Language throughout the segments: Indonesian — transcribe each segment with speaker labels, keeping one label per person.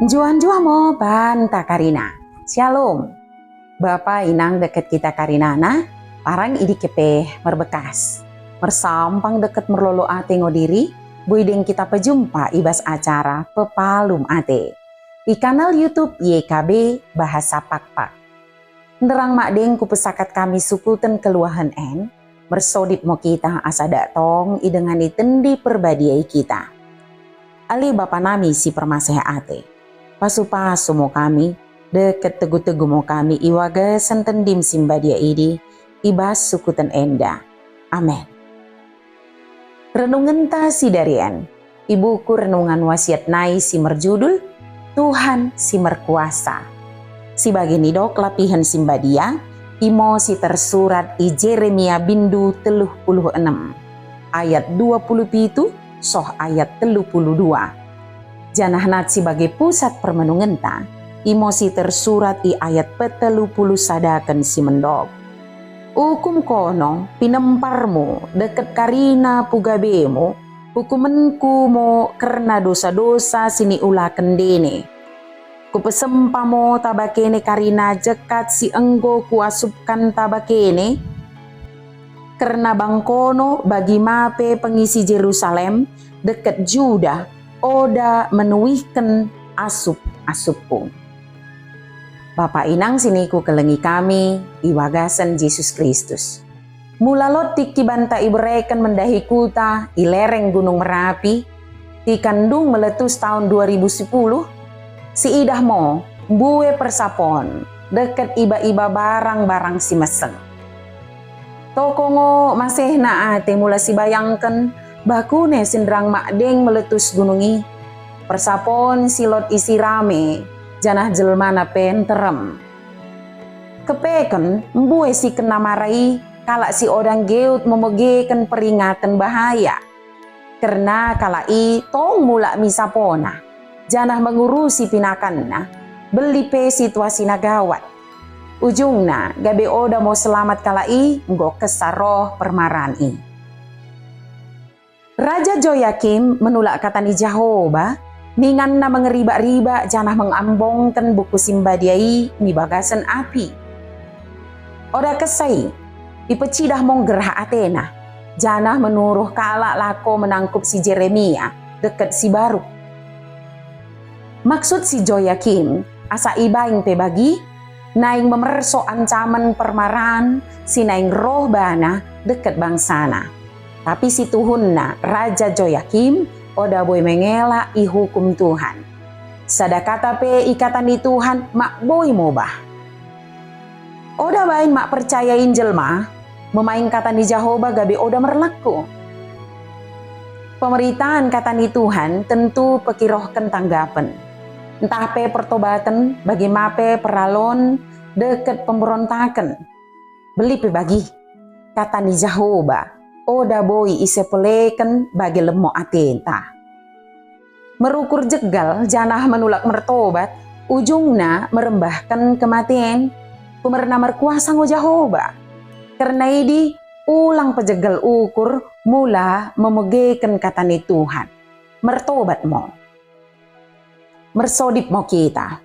Speaker 1: Juan-juan mo banta Karina. Shalom. Bapa inang deket kita Karinana, parang idi kepe merbekas. Mersampang deket merlolo ate ngodiri, buideng kita pejumpa ibas acara pepalum ate. Di kanal YouTube YKB Bahasa Pakpak. Nderang makdeng ku pesakat kami sukuten keluahan en, bersodip mo kita asa datong idengani tendi perbadiai kita. Ali bapa nami si permaseh ate. Pasu-pasu mo kami, deket tegu-tegu mo kami iwaga sentendim simbadia idi, ibas sukutan enda. Amin. Renungan ta si darian, ibuku renungan wasiat nai si merjudul, Tuhan si merkuasa. Si bagi nidok lapihan simbadia, imo si tersurat i Jeremia bindu 36, ayat 27, soh ayat 32. Janah nat sebagai pusat permenungan ta, imosi tersurat i ayat 40 sadakan si mendok. Hukum kono pinemparmu deket karina pugabemu, hukumenku mo karena dosa-dosa sini ulaken dene. Kupesempamo tabakene karina jekat si enggo kuasupkan tabakene, karena bangkono bagi mape pengisi Jerusalem deket Juda, oda menuihken asup-asupku. Bapak inang siniku kelengi kami, iwagasan Yesus Kristus. Mula lotik kibanta ibereken mendahi kuta, ilereng Gunung Merapi, di kandung meletus tahun 2010, si idah mo, buwe persapon, deket iba-iba barang-barang si meseng. Toko ngo masih na ate mula si bayangken, bakune sindrang makdeng meletus gunungi, persapon silot isi rame, janah jelmana penterem. Kepeken mbue si kena marai, kalak si odang geut memegekan peringatan bahaya. Karena kalai tong mula misapona, janah mengurusi pinakanna, beli pe situasi nagawat. Ujungna gabe oda mau selamat kalai, nggo kesaroh permarani. Raja Joyakim menolak kata ni Jehovah, ningan na mengeriba-riba janah mengambongkan buku simbadiai ni bagasan api. Oda kesai, ipecidah mong gerah Athena, janah menuruh kalak lako menangkup si Jeremia deket si Baruk. Maksud si Joyakim, asa ibaing pe bagi, naing memerso ancaman permarahan, si naing roh bana deket bangsana. Tapi si Tuhunna, Raja Joyakim, oda boy mengela i hukum Tuhan. Sadakata pe ikatan di Tuhan, mak boy mobah. Oda bain mak percayain jelma, memain kata di Jehovah gabe oda merlaku. Pemerintahan kata di Tuhan tentu pekirohkan tanggapan. Entah pe pertobatan, bagi mape peralon, deket pemberontakan. Beli pe bagi, kata di Jehovah. Oda boy isepeleken bagi lemo atenta. Merukur jegal janah menulak mertobat, ujungna merembahkan kematian, pemerna merkuasa ngo Jehovah. Karena ini ulang pejegal ukur mula memegekan kata ni Tuhan. Mertobat mo. Mersodip mo kita.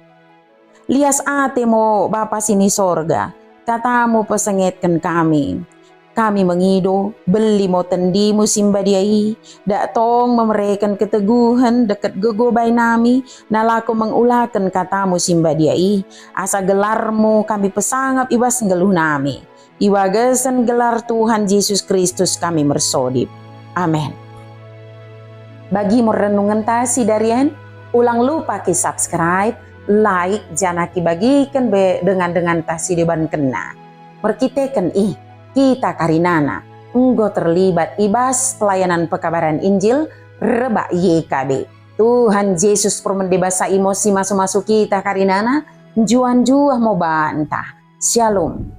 Speaker 1: Lias ate mo Bapa sini sorga, katamu pesengetkan kami. Kami mengido, beli mo tendi musim badiai, datong memereken keteguhan deket gegobay nami, nalako mengulakan kata musim badiai, asa gelarmu kami pesangap ibas ngeluh nami, iwagasan gelar Tuhan Yesus Kristus kami mersodip. Amin. Bagi merenungan tasi darian, ulang lupa ki subscribe, like, janaki bagikan dengan tasi deban kena. Merkiteken kita Karinana, enggo terlibat ibas pelayanan pekabaran Injil Reba YKB. Tuhan Yesus permendebasa emosi masuk-masuk kita Karinana, juan-juah mau bantah. Shalom.